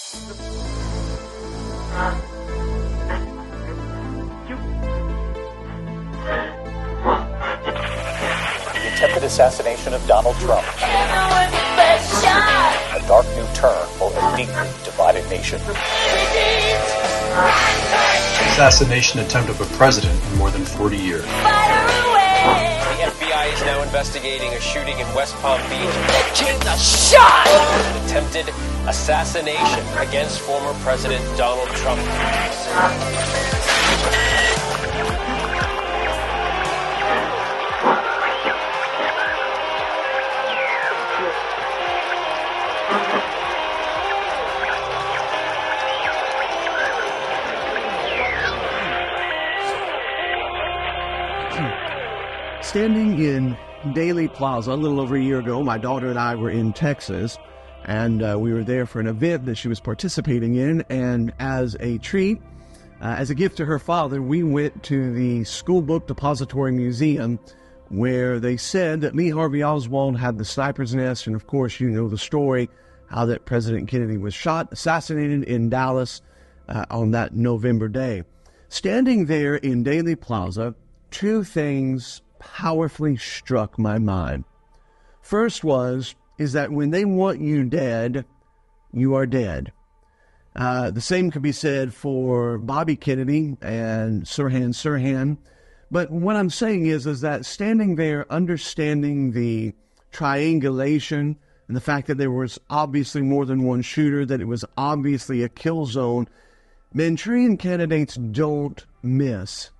The attempted assassination of Donald Trump. A dark new turn for a deeply divided nation. Assassination attempt of a president in more than 40 years. The FBI is now investigating a shooting in West Palm Beach. Taking the shot! An attempted assassination against former President Donald Trump. Standing in Daley Plaza a little over a year ago, my daughter and I were in Texas, and we were there for an event that she was participating in, and as a treat, as a gift to her father, we went to the School Book Depository Museum, where they said that Lee Harvey Oswald had the sniper's nest, and of course you know the story, how that President Kennedy was shot, assassinated in Dallas on that November day. Standing there in Daley Plaza, two things powerfully struck my mind. First is that when they want you dead, you are dead. The same could be said for Bobby Kennedy and Sirhan. But what I'm saying is that standing there, understanding the triangulation and the fact that there was obviously more than one shooter, that it was obviously a kill zone, Manchurian candidates don't miss.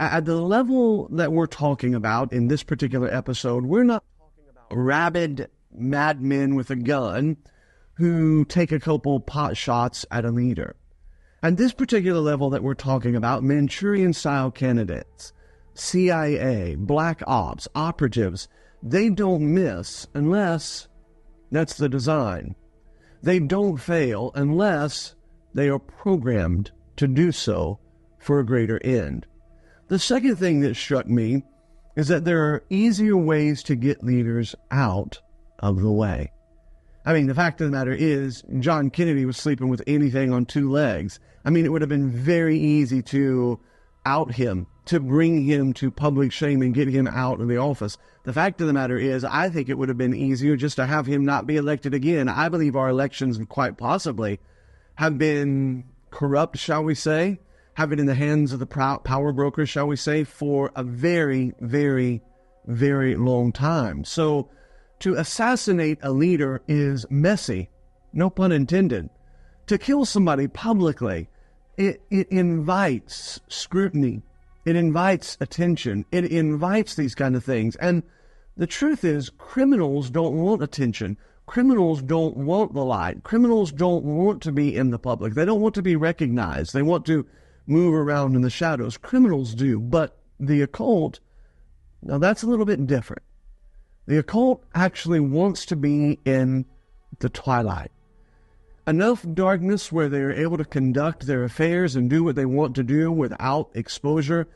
At the level that we're talking about in this particular episode, we're not talking about rabid madmen with a gun who take a couple pot shots at a leader. At this particular level that we're talking about, Manchurian-style candidates, CIA, black ops, operatives, they don't miss unless that's the design. They don't fail unless they are programmed to do so for a greater end. The second thing that struck me is that there are easier ways to get leaders out of the way. I mean, the fact of the matter is, John Kennedy was sleeping with anything on two legs. I mean, it would have been very easy to out him, to bring him to public shame and get him out of the office. The fact of the matter is, I think it would have been easier just to have him not be elected again. I believe our elections quite possibly have been corrupt, shall we say, have it in the hands of the power brokers, shall we say, for a very, very, very long time. So to assassinate a leader is messy, no pun intended. To kill somebody publicly, it invites scrutiny. It invites attention. It invites these kind of things. And the truth is, criminals don't want attention. Criminals don't want the light. Criminals don't want to be in the public. They don't want to be recognized. They want to move around in the shadows. Criminals do, but the occult, now that's a little bit different. The occult actually wants to be in the twilight. Enough darkness where they're able to conduct their affairs and do what they want to do without exposure,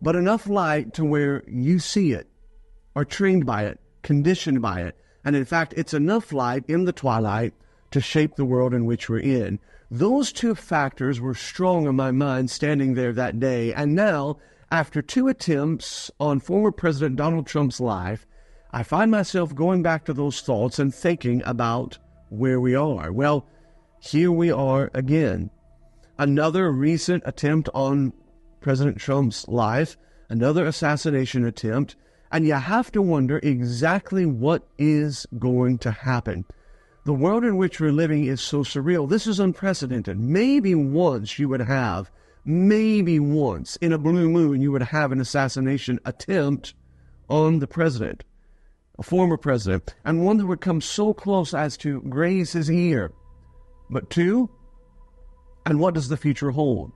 but enough light to where you see it, are trained by it, conditioned by it, and in fact, it's enough light in the twilight to shape the world in which we're in. Those two factors were strong in my mind standing there that day. And now, after two attempts on former President Donald Trump's life, I find myself going back to those thoughts and thinking about where we are. Well, here we are again. Another recent attempt on President Trump's life, another assassination attempt, and you have to wonder exactly what is going to happen. The world in which we're living is so surreal. This is unprecedented. Maybe once in a blue moon, you would have an assassination attempt on the president, a former president, and one that would come so close as to graze his ear. But two, and what does the future hold?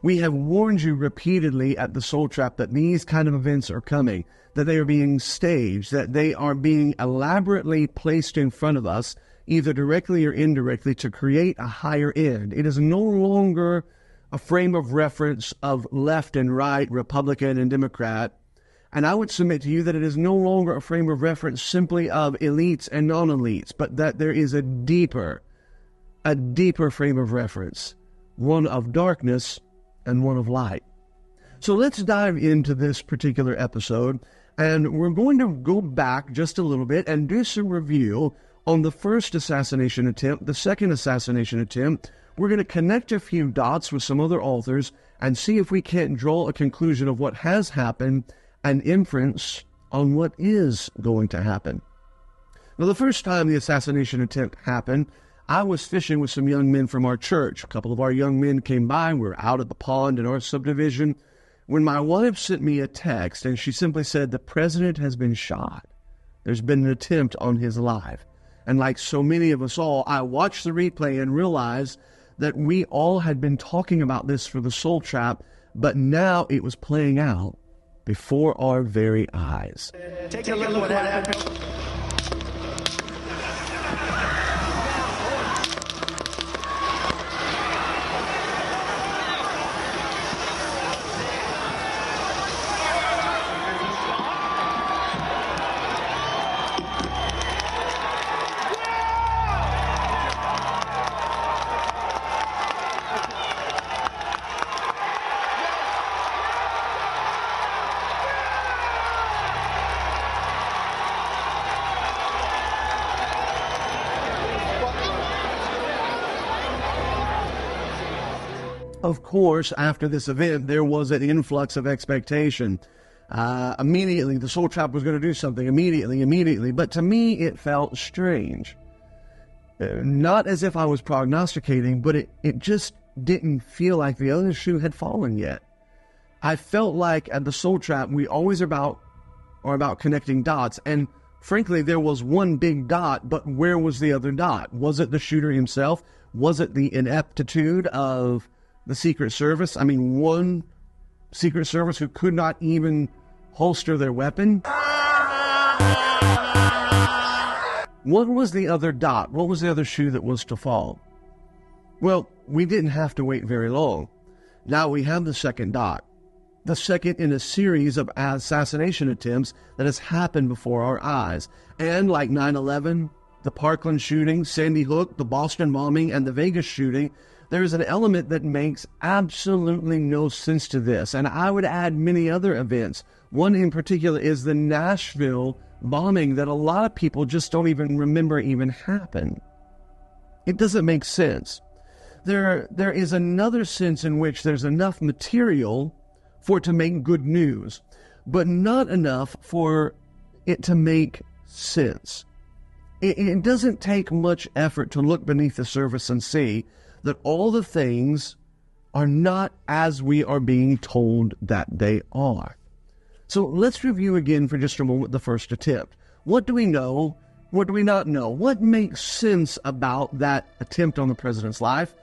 We have warned you repeatedly at the Soul Trap that these kind of events are coming, that they are being staged, that they are being elaborately placed in front of us, either directly or indirectly, to create a higher end. It is no longer a frame of reference of left and right, Republican and Democrat. And I would submit to you that it is no longer a frame of reference simply of elites and non-elites, but that there is a deeper a deeper frame of reference, one of darkness and one of light. So let's dive into this particular episode, and we're going to go back just a little bit and do some review on the first assassination attempt, the second assassination attempt. We're going to connect a few dots with some other authors and see if we can't draw a conclusion of what has happened and inference on what is going to happen. Now, the first time the assassination attempt happened, I was fishing with some young men from our church. A couple of our young men came by. We were out at the pond in our subdivision when my wife sent me a text, and she simply said, "The president has been shot. There's been an attempt on his life." And like so many of us all, I watched the replay and realized that we all had been talking about this for the Soul Trap, but now it was playing out before our very eyes. Take a look at what happened. Of course, after this event, there was an influx of expectation. Immediately, the Soul Trap was going to do something immediately. But to me, it felt strange. Not as if I was prognosticating, but it just didn't feel like the other shoe had fallen yet. I felt like at the Soul Trap, we always are about connecting dots. And frankly, there was one big dot, but where was the other dot? Was it the shooter himself? Was it the ineptitude of the Secret Service? I mean, one Secret Service who could not even holster their weapon? What was the other dot? What was the other shoe that was to fall? Well, we didn't have to wait very long. Now we have the second dot. The second in a series of assassination attempts that has happened before our eyes. And like 9/11, the Parkland shooting, Sandy Hook, the Boston bombing, and the Vegas shooting, there is an element that makes absolutely no sense to this, and I would add many other events. One in particular is the Nashville bombing that a lot of people just don't even remember even happened. It doesn't make sense. There is another sense in which there's enough material for it to make good news, but not enough for it to make sense. It doesn't take much effort to look beneath the surface and see that all the things are not as we are being told that they are. So let's review again for just a moment the first attempt. What do we know? What do we not know? What makes sense about that attempt on the president's life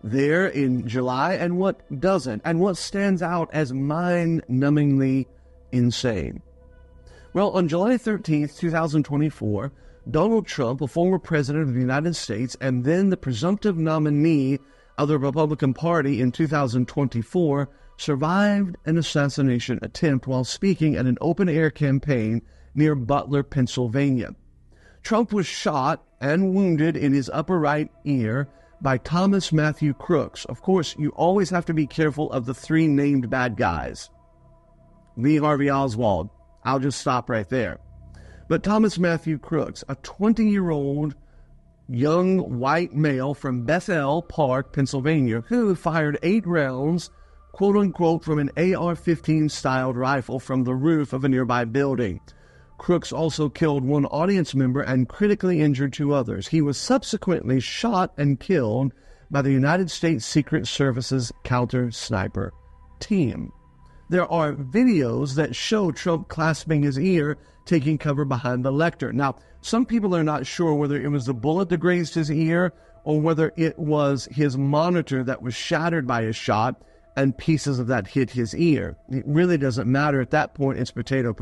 there in July, and what doesn't? And what stands out as mind-numbingly insane? Well, on July 13th, 2024, Donald Trump, a former president of the United States and then the presumptive nominee of the Republican Party in 2024, survived an assassination attempt while speaking at an open-air campaign near Butler, Pennsylvania. Trump was shot and wounded in his upper right ear by Thomas Matthew Crooks. Of course, you always have to be careful of the three named bad guys. Lee Harvey Oswald. I'll just stop right there. But Thomas Matthew Crooks, a 20-year-old young white male from Bethel Park, Pennsylvania, who fired 8 rounds, quote-unquote, from an AR-15 styled rifle from the roof of a nearby building. Crooks also killed one audience member and critically injured 2 others. He was subsequently shot and killed by the United States Secret Service's counter-sniper team. There are videos that show Trump clasping his ear, taking cover behind the lectern. Now, some people are not sure whether it was the bullet that grazed his ear or whether it was his monitor that was shattered by a shot and pieces of that hit his ear. It really doesn't matter at that point. It's potato.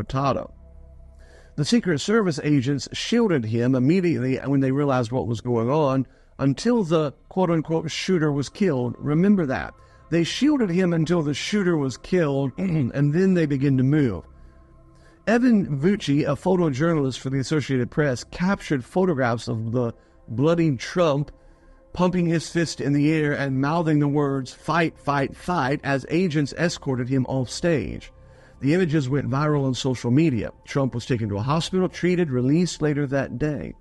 The Secret Service agents shielded him immediately when they realized what was going on until the quote-unquote shooter was killed. Remember that. They shielded him until the shooter was killed, and then they began to move. Evan Vucci, a photojournalist for the Associated Press, captured photographs of the bloodied Trump pumping his fist in the air and mouthing the words, "Fight, fight, fight," as agents escorted him off stage. The images went viral on social media. Trump was taken to a hospital, treated, released later that day.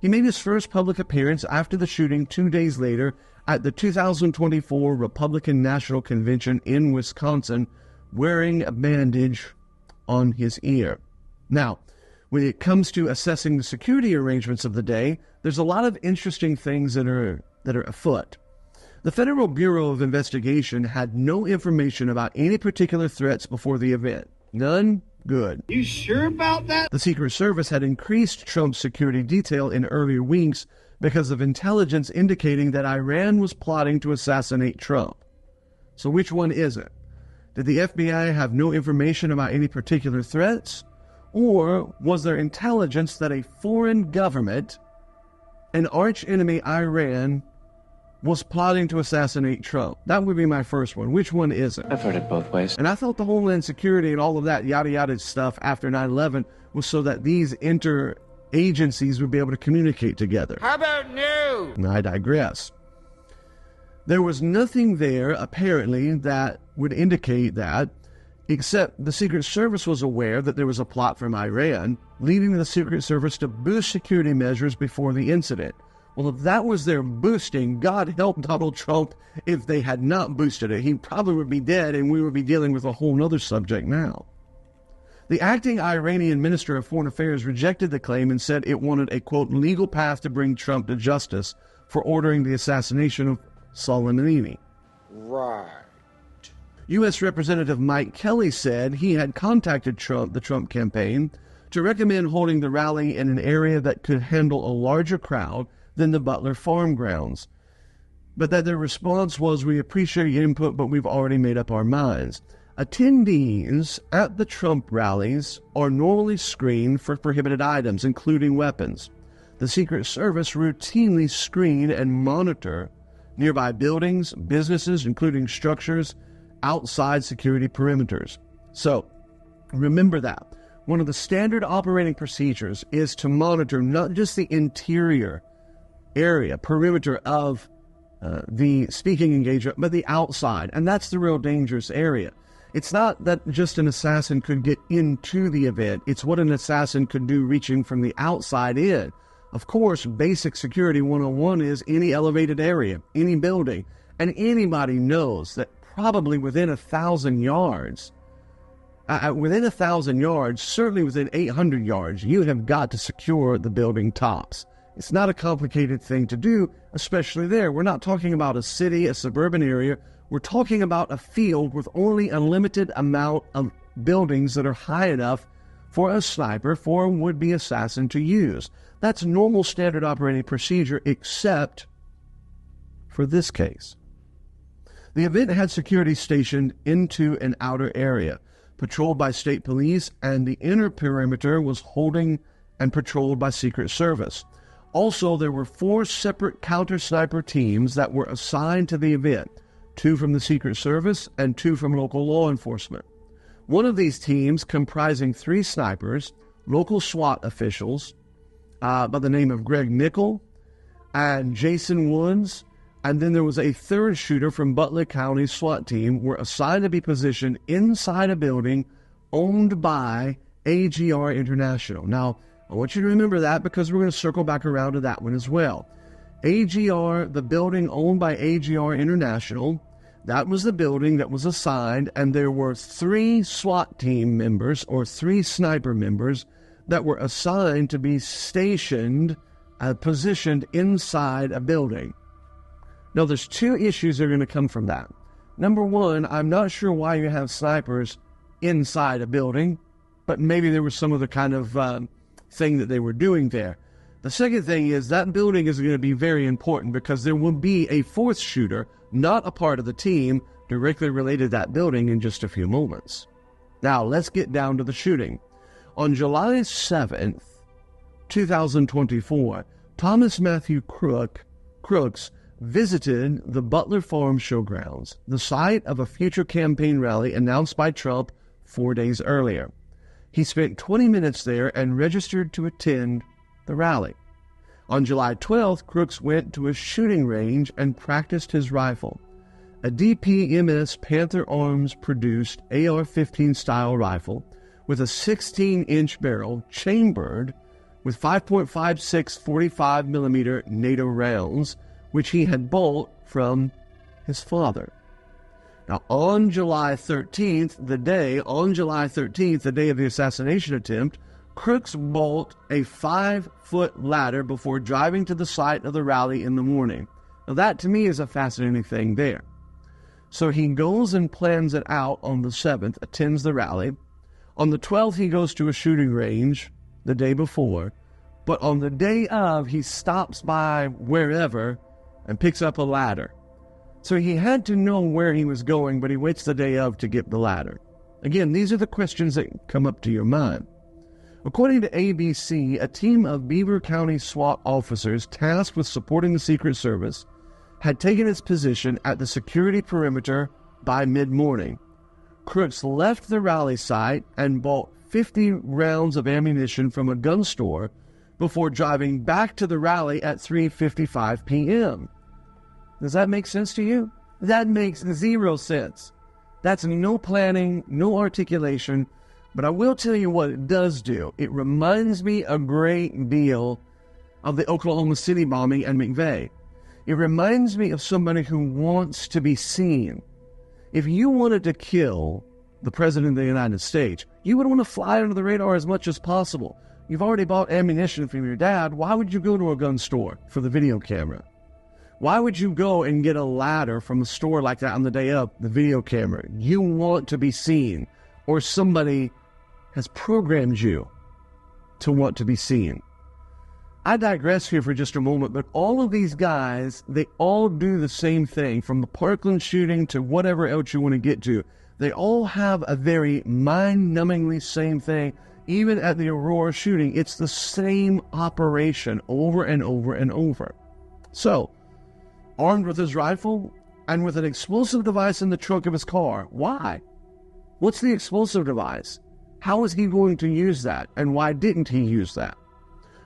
He made his first public appearance after the shooting 2 days later at the 2024 Republican National Convention in Wisconsin, wearing a bandage on his ear. Now, when it comes to assessing the security arrangements of the day, there's a lot of interesting things that are afoot. The Federal Bureau of Investigation had no information about any particular threats before the event. None? Good. You sure about that? The Secret Service had increased Trump's security detail in earlier weeks because of intelligence indicating that Iran was plotting to assassinate Trump. So which one is it? Did the FBI have no information about any particular threats? Or was there intelligence that a foreign government, an arch-enemy Iran, was plotting to assassinate Trump? That would be my first one. Which one is it? I've heard it both ways. And I thought the Homeland Security and all of that yada yada stuff after 9/11 was so that these inter-agencies would be able to communicate together. How about no? And I digress. There was nothing there, apparently, that would indicate that, except the Secret Service was aware that there was a plot from Iran, leading the Secret Service to boost security measures before the incident. Well, if that was their boosting, God help Donald Trump if they had not boosted it. He probably would be dead, and we would be dealing with a whole other subject now. The acting Iranian Minister of Foreign Affairs rejected the claim and said it wanted a, quote, legal path to bring Trump to justice for ordering the assassination of Soleimani. Right. U.S. Representative Mike Kelly said he had contacted the Trump campaign to recommend holding the rally in an area that could handle a larger crowd than the Butler Farm grounds, but that their response was, "We appreciate your input, but we've already made up our minds." Attendees at the Trump rallies are normally screened for prohibited items, including weapons. The Secret Service routinely screen and monitor nearby buildings, businesses, including structures outside security perimeters. So, remember that. One of the standard operating procedures is to monitor not just the interior area, perimeter of the speaking engagement, but the outside. And that's the real dangerous area. It's not that just an assassin could get into the event. It's what an assassin could do reaching from the outside in. Of course, basic security 101 is any elevated area, any building. And anybody knows that probably within 1,000 yards, certainly within 800 yards, you have got to secure the building tops. It's not a complicated thing to do, especially there. We're not talking about a city, a suburban area. We're talking about a field with only a limited amount of buildings that are high enough for a sniper, for a would-be assassin to use. That's normal standard operating procedure, except for this case. The event had security stationed into an outer area, patrolled by state police, and the inner perimeter was holding and patrolled by Secret Service. Also, there were 4 separate counter-sniper teams that were assigned to the event, 2 from the Secret Service and 2 from local law enforcement. One of these teams, comprising 3 snipers, local SWAT officials by the name of Greg Nickel and Jason Woods, and then there was a 3rd shooter from Butler County SWAT team, were assigned to be positioned inside a building owned by AGR International. Now, I want you to remember that because we're going to circle back around to that one as well. AGR, the building owned by AGR International, that was the building that was assigned, and there were 3 SWAT team members or 3 sniper members that were assigned to be stationed, positioned inside a building. Now, there's 2 issues that are going to come from that. Number one, I'm not sure why you have snipers inside a building, but maybe there was some other kind of thing that they were doing there. The second thing is that building is going to be very important because there will be a 4th shooter, not a part of the team, directly related to that building in just a few moments. Now, let's get down to the shooting. On July 7th, 2024, Thomas Matthew Crooks visited the Butler Farm Showgrounds, the site of a future campaign rally announced by Trump 4 days earlier. He spent 20 minutes there and registered to attend the rally. On July 12th, Crooks went to a shooting range and practiced his rifle. A DPMS Panther Arms-produced AR-15 style rifle with a 16-inch barrel chambered with 5.56 45mm NATO rounds, which he had bought from his father. Now, on July 13th, the day of the assassination attempt, Crooks bought a 5-foot ladder before driving to the site of the rally in the morning. Now, that to me is a fascinating thing there. So he goes and plans it out on the 7th, attends the rally. On the 12th, he goes to a shooting range the day before. But on the day of, he stops by wherever and picks up a ladder. So he had to know where he was going, but he waits the day of to get the ladder. Again, these are the questions that come up to your mind. According to ABC, a team of Beaver County SWAT officers tasked with supporting the Secret Service had taken its position at the security perimeter by mid-morning. Crooks left the rally site and bought 50 rounds of ammunition from a gun store before driving back to the rally at 3:55 p.m. Does that make sense to you? That makes zero sense. That's no planning, no articulation. But I will tell you what it does do. It reminds me a great deal of the Oklahoma City bombing and McVeigh. It reminds me of somebody who wants to be seen. If you wanted to kill the President of the United States, you would want to fly under the radar as much as possible. You've already bought ammunition from your dad. Why would you go to a gun store for the video camera? Why would you go and get a ladder from a store like that on the day of the video camera? You want to be seen, or somebody has programmed you to want to be seen. I digress here for just a moment, but all of these guys, they all do the same thing, from the Parkland shooting to whatever else you want to get to. They all have a very mind-numbingly same thing. Even at the Aurora shooting, it's the same operation over and over and over. So, armed with his rifle and with an explosive device in the trunk of his car. Why? What's the explosive device? How is he going to use that, and why didn't he use that?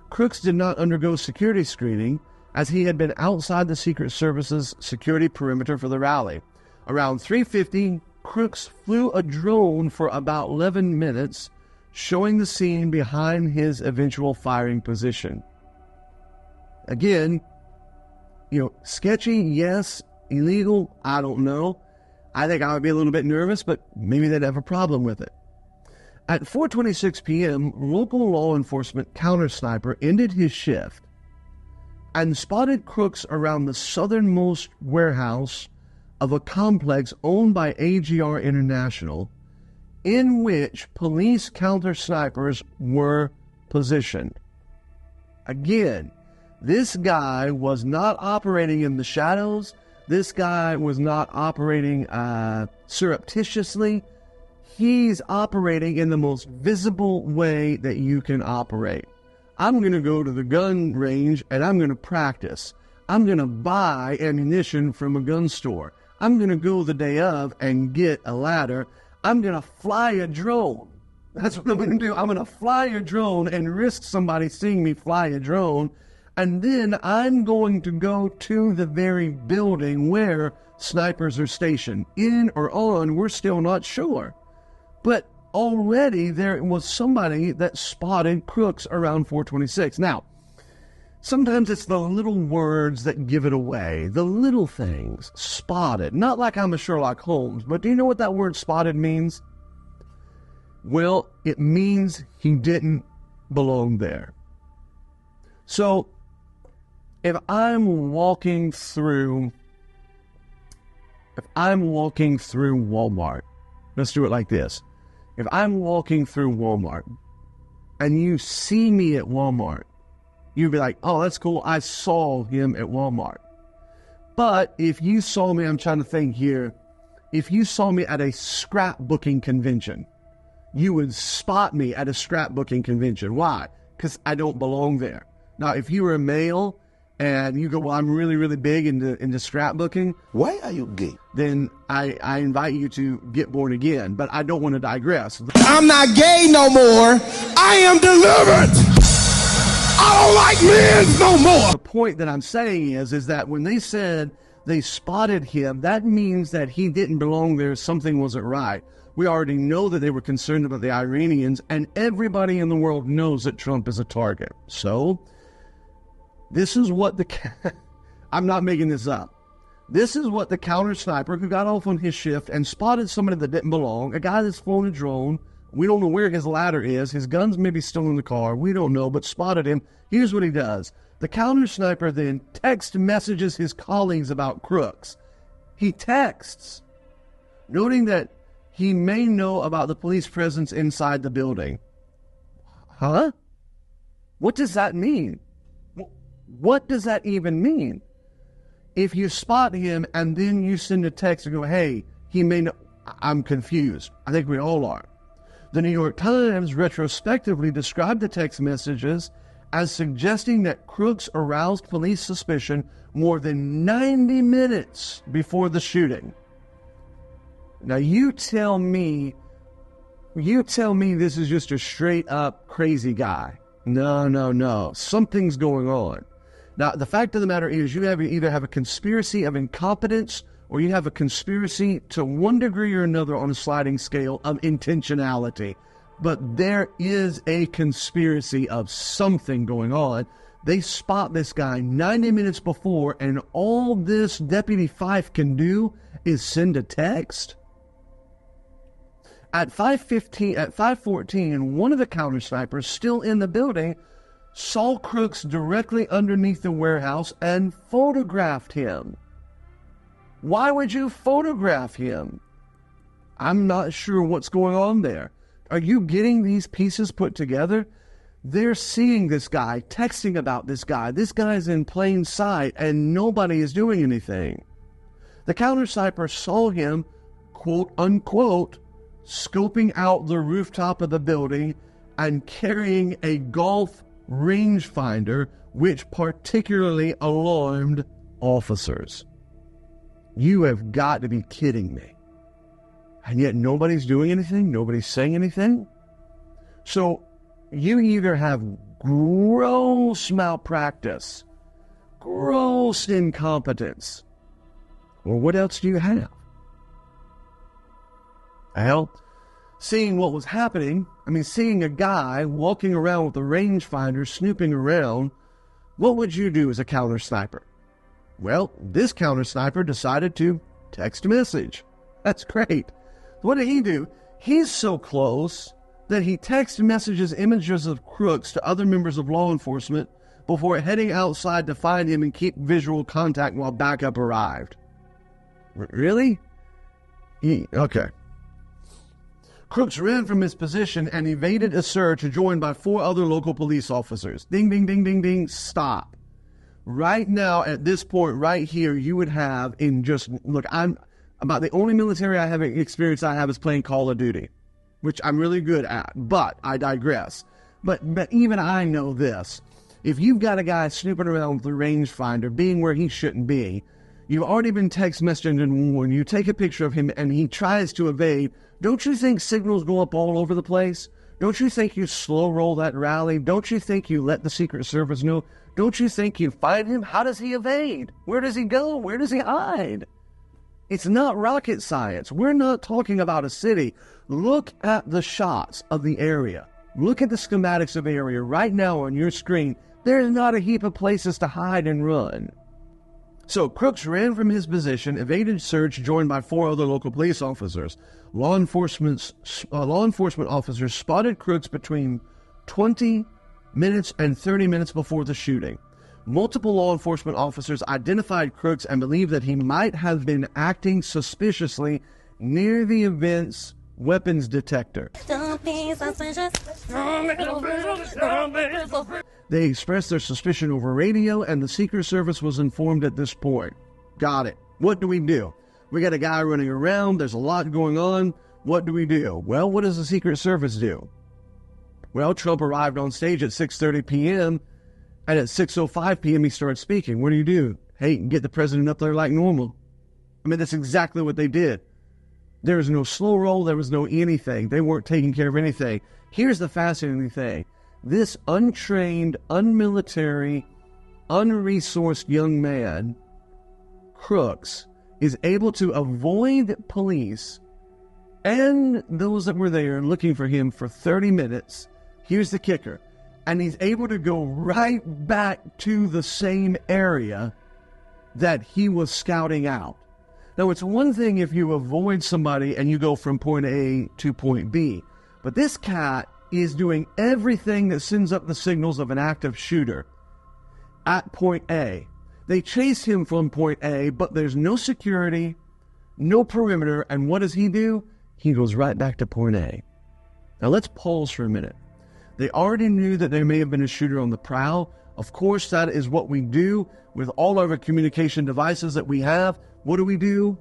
Crooks did not undergo security screening, as he had been outside the Secret Service's security perimeter for the rally. Around 3:50, Crooks flew a drone for about 11 minutes, showing the scene behind his eventual firing position. Again, sketchy, yes. Illegal, I don't know. I think I would be a little bit nervous, but maybe they'd have a problem with it. At 4:26 p.m., local law enforcement counter sniper ended his shift and spotted Crooks around the southernmost warehouse of a complex owned by AGR International, in which police counter snipers were positioned. Again, this guy was not operating in the shadows. This guy was not operating surreptitiously. He's operating in the most visible way that you can operate. I'm going to go to the gun range and I'm going to practice. I'm going to buy ammunition from a gun store. I'm going to go the day of and get a ladder. I'm going to fly a drone. That's what I'm going to do. I'm going to fly a drone and risk somebody seeing me fly a drone. And then I'm going to go to the very building where snipers are stationed. In or on, we're still not sure. But already there was somebody that spotted Crooks around 4:26. Now, sometimes it's the little words that give it away. The little things. Spotted. Not like I'm a Sherlock Holmes, but do you know what that word spotted means? Well, it means he didn't belong there. So, if I'm walking through Walmart, let's do it like this. If I'm walking through Walmart and you see me at Walmart, you'd be like, oh, that's cool. I saw him at Walmart. But if you saw me, I'm trying to think here, if you saw me at a scrapbooking convention, you would spot me at a scrapbooking convention. Why? Because I don't belong there. Now, if you were a male and you go, well, I'm really, really big into scrapbooking. Why are you gay? Then I invite you to get born again. But I don't want to digress. I'm not gay no more. I am delivered. I don't like men no more. The point that I'm saying is that when they said they spotted him, that means that he didn't belong there. Something wasn't right. We already know that they were concerned about the Iranians, and everybody in the world knows that Trump is a target. So, this is what I'm not making this up. This is what the counter sniper who got off on his shift and spotted somebody that didn't belong, a guy that's flown a drone. We don't know where his ladder is. His gun's maybe still in the car. We don't know, but spotted him. Here's what he does. The counter sniper then text messages his colleagues about crooks. He texts, noting that he may know about the police presence inside the building. Huh? What does that mean? What does that even mean? If you spot him and then you send a text and go, hey, he may know, I'm confused. I think we all are. The New York Times retrospectively described the text messages as suggesting that crooks aroused police suspicion more than 90 minutes before the shooting. Now you tell me this is just a straight up crazy guy. No. Something's going on. Now, the fact of the matter is you either have a conspiracy of incompetence or you have a conspiracy to one degree or another on a sliding scale of intentionality. But there is a conspiracy of something going on. They spot this guy 90 minutes before, and all this Deputy Fife can do is send a text. At 5:14, one of the counter snipers still in the building saw Crooks directly underneath the warehouse and photographed him. Why would you photograph him? I'm not sure what's going on there. Are you getting these pieces put together? They're seeing this guy, texting about this guy. This guy's in plain sight, and nobody is doing anything. The counter sniper saw him, quote unquote, scoping out the rooftop of the building and carrying a golf rangefinder, which particularly alarmed officers. You have got to be kidding me. And yet nobody's doing anything? Nobody's saying anything? So you either have gross malpractice, gross incompetence, or what else do you have? Well, seeing what was happening, seeing a guy walking around with a rangefinder, snooping around, what would you do as a counter sniper? Well, this counter sniper decided to text a message. That's great. What did he do? He's so close that he text messages images of crooks to other members of law enforcement before heading outside to find him and keep visual contact while backup arrived. Really? Okay. Crooks ran from his position and evaded a search joined by 4 other local police officers. Ding, ding, ding, ding, ding. Stop. Right now, at this point, right here, you would have I'm about the only military experience I have is playing Call of Duty, which I'm really good at, but I digress. But even I know this. If you've got a guy snooping around with a rangefinder, being where he shouldn't be, you've already been text messaging and warned, you take a picture of him and he tries to evade, don't you think signals go up all over the place? Don't you think you slow roll that rally? Don't you think you let the Secret Service know? Don't you think you find him? How does he evade? Where does he go? Where does he hide? It's not rocket science. We're not talking about a city. Look at the shots of the area. Look at the schematics of the area right now on your screen. There's not a heap of places to hide and run. So Crooks ran from his position, evaded search, joined by 4 other local police officers. Law enforcement officers spotted Crooks between 20 minutes and 30 minutes before the shooting. Multiple law enforcement officers identified Crooks and believed that he might have been acting suspiciously near the event's weapons detector. They expressed their suspicion over radio, and the Secret Service was informed at this point. Got it. What do? We got a guy running around. There's a lot going on. What do we do? Well, what does the Secret Service do? Well, Trump arrived on stage at 6:30 p.m., and at 6:05 p.m. he started speaking. What do? Hey, get the president up there like normal. That's exactly what they did. There was no slow roll. There was no anything. They weren't taking care of anything. Here's the fascinating thing. This untrained, unmilitary, unresourced young man, Crooks, is able to avoid police and those that were there looking for him for 30 minutes. Here's the kicker. And he's able to go right back to the same area that he was scouting out. Now, it's one thing if you avoid somebody and you go from point A to point B, but this cat is doing everything that sends up the signals of an active shooter at point A. They chase him from point A, but there's no security, no perimeter, and what does he do? He goes right back to point A. Now, let's pause for a minute. They already knew that there may have been a shooter on the prowl. Of course, that is what we do with all of our communication devices that we have. What do we do?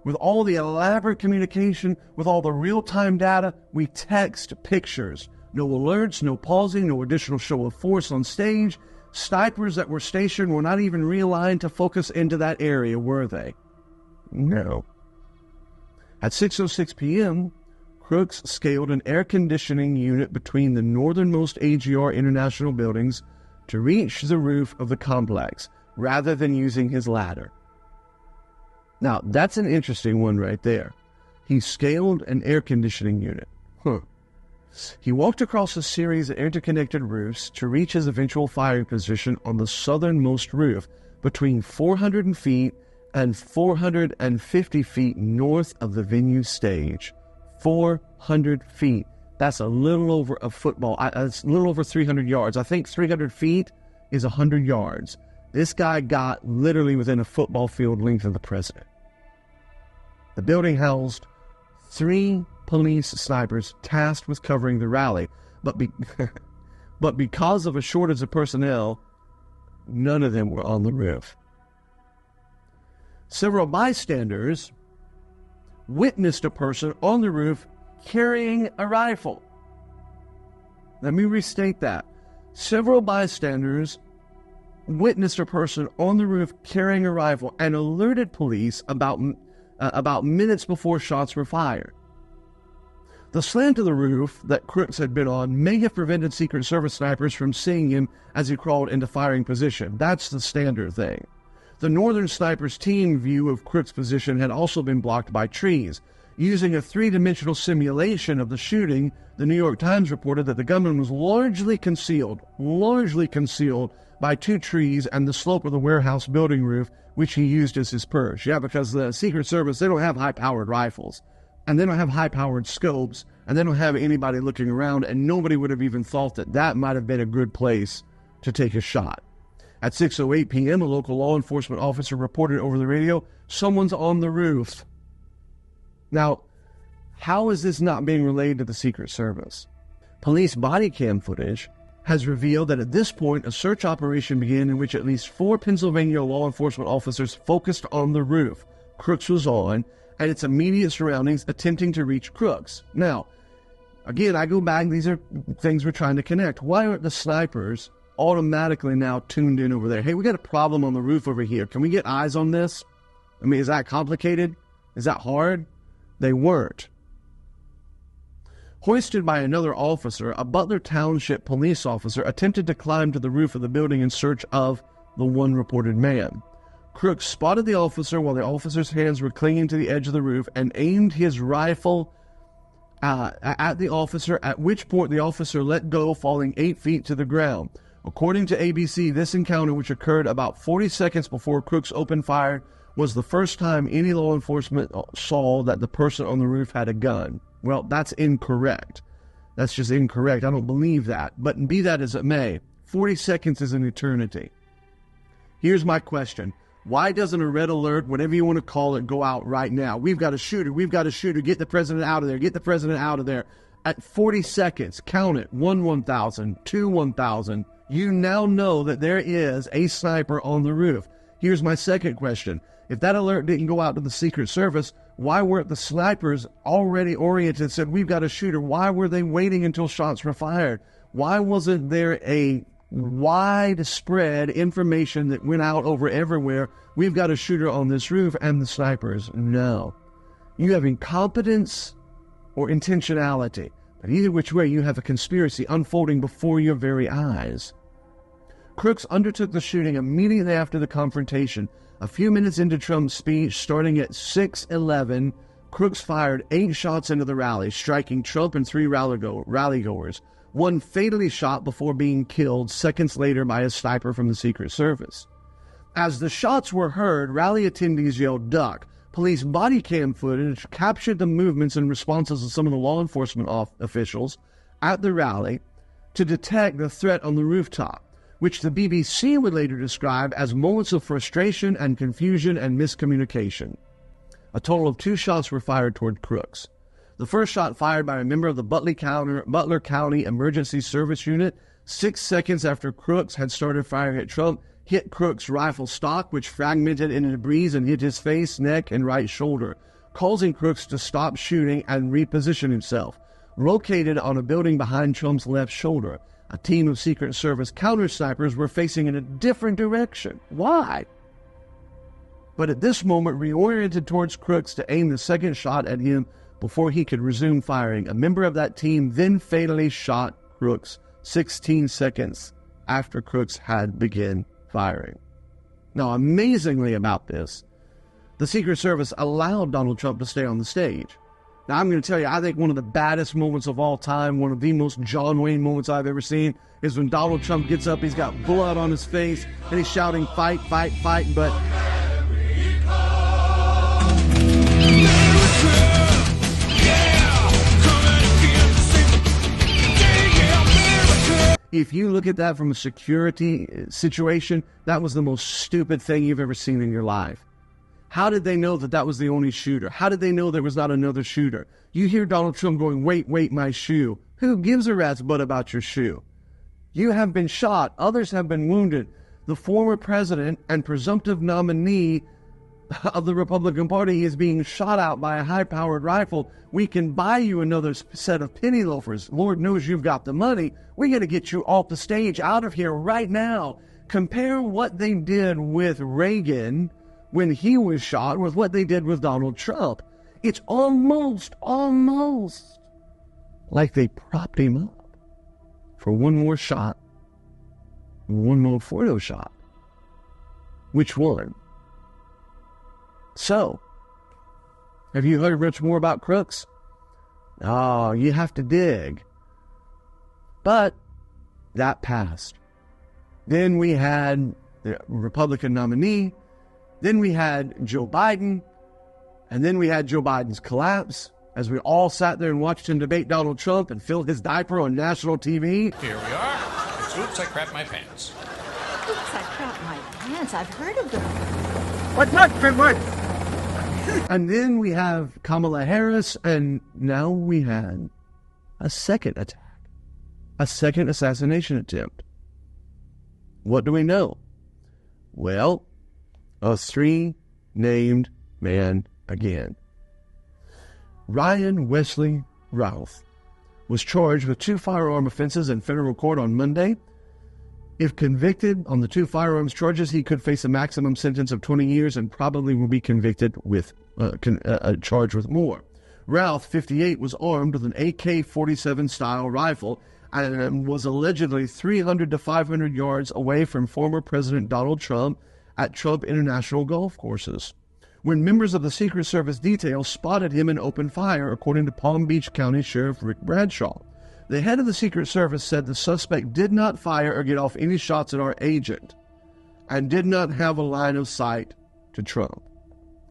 With all the elaborate communication, with all the real-time data, we text pictures. No alerts, no pausing, no additional show of force on stage. Snipers that were stationed were not even realigned to focus into that area, were they? No. At 6:06 p.m., Crooks scaled an air conditioning unit between the northernmost AGR International buildings to reach the roof of the complex, rather than using his ladder. Now, that's an interesting one right there. He scaled an air conditioning unit. He walked across a series of interconnected roofs to reach his eventual firing position on the southernmost roof, between 400 feet and 450 feet north of the venue stage. 400 feet. That's a little over a football. It's a little over 300 yards. I think 300 feet is 100 yards. This guy got literally within a football field length of the president. The building housed 3 police snipers tasked with covering the rally, but because of a shortage of personnel, none of them were on the roof. Several bystanders witnessed a person on the roof carrying a rifle. Let me restate that. Several bystanders witnessed a person on the roof carrying a rifle and alerted police about minutes before shots were fired. The slant of the roof that Crooks had been on may have prevented Secret Service snipers from seeing him as he crawled into firing position. That's the standard thing. The Northern Snipers team view of Crooks' position had also been blocked by trees. Using a 3-dimensional simulation of the shooting, the New York Times reported that the gunman was largely concealed by 2 trees and the slope of the warehouse building roof, which he used as his perch. Yeah, because the Secret Service, they don't have high-powered rifles, and they don't have high-powered scopes, and they don't have anybody looking around, and nobody would have even thought that that might have been a good place to take a shot. At 6:08 p.m., a local law enforcement officer reported over the radio, "Someone's on the roof." Now, how is this not being relayed to the Secret Service? Police body cam footage has revealed that at this point, a search operation began in which at least 4 Pennsylvania law enforcement officers focused on the roof Crooks was on and its immediate surroundings, attempting to reach Crooks. Now, again, I go back, these are things we're trying to connect. Why aren't the snipers automatically now tuned in over there? Hey, we got a problem on the roof over here. Can we get eyes on this? I mean, is that complicated? Is that hard? They weren't. Hoisted by another officer, a Butler Township police officer attempted to climb to the roof of the building in search of the one reported man. Crooks spotted the officer while the officer's hands were clinging to the edge of the roof and aimed his rifle at the officer, at which point the officer let go, falling 8 feet to the ground. According to ABC, this encounter, which occurred about 40 seconds before Crooks opened fire, was the first time any law enforcement saw that the person on the roof had a gun. Well, that's incorrect. That's just incorrect. I don't believe that. But be that as it may, 40 seconds is an eternity. Here's my question. Why doesn't a red alert, whatever you want to call it, go out right now? We've got a shooter. We've got a shooter. Get the president out of there. Get the president out of there. At 40 seconds, count it. 1,000, 2, 1,000. You now know that there is a sniper on the roof. Here's my second question. If that alert didn't go out to the Secret Service, why weren't the snipers already oriented, said, we've got a shooter? Why were they waiting until shots were fired? Why wasn't there a widespread information that went out over everywhere? We've got a shooter on this roof, and the snipers? No. You have incompetence or intentionality. But either which way, you have a conspiracy unfolding before your very eyes. Crooks undertook the shooting immediately after the confrontation. A few minutes into Trump's speech, starting at 6:11, Crooks fired 8 shots into the rally, striking Trump and 3 rallygoers. One fatally shot before being killed seconds later by a sniper from the Secret Service. As the shots were heard, rally attendees yelled, "Duck." Police body cam footage captured the movements and responses of some of the law enforcement officials at the rally to detect the threat on the rooftop, which the BBC would later describe as moments of frustration and confusion and miscommunication. A total of 2 shots were fired toward Crooks. The first shot, fired by a member of the Butler County Emergency Service Unit 6 seconds after Crooks had started firing at Trump, hit Crooks' rifle stock, which fragmented into debris and hit his face, neck, and right shoulder, causing Crooks to stop shooting and reposition himself. Located on a building behind Trump's left shoulder, a team of Secret Service counter-snipers were facing in a different direction. Why? But at this moment, reoriented towards Crooks to aim the second shot at him before he could resume firing. A member of that team then fatally shot Crooks 16 seconds after Crooks had begun firing. Now, amazingly about this, the Secret Service allowed Donald Trump to stay on the stage. Now, I'm going to tell you, I think one of the baddest moments of all time, one of the most John Wayne moments I've ever seen, is when Donald Trump gets up, he's got blood on his face, and he's shouting, "Fight, fight, fight," but if you look at that from a security situation, that was the most stupid thing you've ever seen in your life. How did they know that that was the only shooter? How did they know there was not another shooter? You hear Donald Trump going, "Wait, wait, my shoe." Who gives a rat's butt about your shoe? You have been shot. Others have been wounded. The former president and presumptive nominee of the Republican Party is being shot out by a high-powered rifle. We can buy you another set of penny loafers. Lord knows you've got the money. We got to get you off the stage, out of here right now. Compare what they did with Reagan when he was shot with what they did with Donald Trump. It's almost like they propped him up for one more shot, one more photo shot. Which one? So, have you heard much more about Crooks? Oh, you have to dig. But that passed. Then we had the Republican nominee. Then we had Joe Biden. And then we had Joe Biden's collapse as we all sat there and watched him debate Donald Trump and fill his diaper on national TV. Here we are. It's Oops, I Crapped My Pants. Oops, I crapped my pants. I've heard of them. What's what? And then we have Kamala Harris, and now we had a second attack, a second assassination attempt. What do we know? Well, a 3-named man again. Ryan Wesley Routh was charged with 2 firearm offenses in federal court on Monday. If convicted on the 2 firearms charges, he could face a maximum sentence of 20 years and probably will be convicted with charged with more. Routh, 58, was armed with an AK-47 style rifle and was allegedly 300 to 500 yards away from former President Donald Trump at Trump International golf courses when members of the Secret Service detail spotted him and opened fire, according to Palm Beach County Sheriff Rick Bradshaw. The head of the Secret Service said the suspect did not fire or get off any shots at our agent and did not have a line of sight to Trump.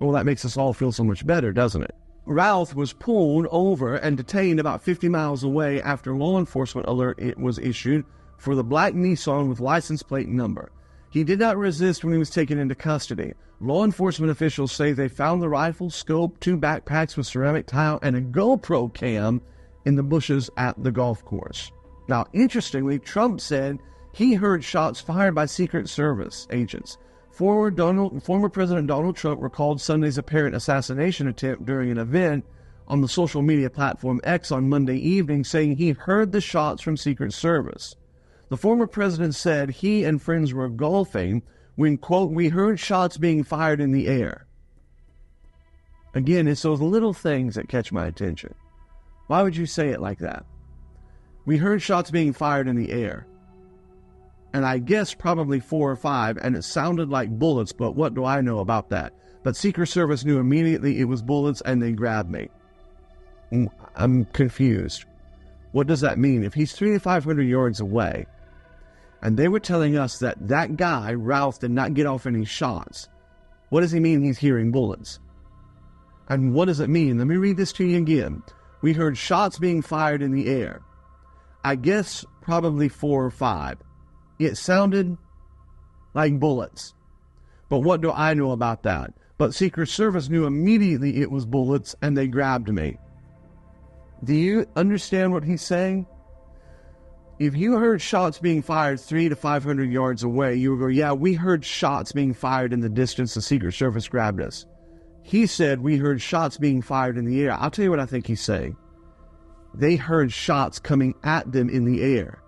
Well, that makes us all feel so much better, doesn't it? Routh was pulled over and detained about 50 miles away after law enforcement alert was issued for the black Nissan with license plate number. He did not resist when he was taken into custody. Law enforcement officials say they found the rifle, scope, 2 backpacks with ceramic tile, and a GoPro cam in the bushes at the golf course. Now, interestingly, Trump said he heard shots fired by Secret Service agents. Former President Donald Trump recalled Sunday's apparent assassination attempt during an event on the social media platform X on Monday evening, saying he heard the shots from Secret Service. The former president said he and friends were golfing when, quote, "we heard shots being fired in the air." Again, it's those little things that catch my attention. Why would you say it like that? We heard shots being fired in the air. And I guess probably 4 or 5, and it sounded like bullets, but what do I know about that? But Secret Service knew immediately it was bullets, and they grabbed me. I'm confused. What does that mean? If he's 300 to 500 yards away, and they were telling us that that guy, Ralph, did not get off any shots, what does he mean he's hearing bullets? And what does it mean? Let me read this to you again. We heard shots being fired in the air. I guess probably 4 or 5. It sounded like bullets. But what do I know about that? But Secret Service knew immediately it was bullets, and they grabbed me. Do you understand what he's saying? If you heard shots being fired 300 to 500 yards away, you would go, yeah, we heard shots being fired in the distance. The Secret Service grabbed us. He said we heard shots being fired in the air. I'll tell you what I think he's saying. They heard shots coming at them in the air.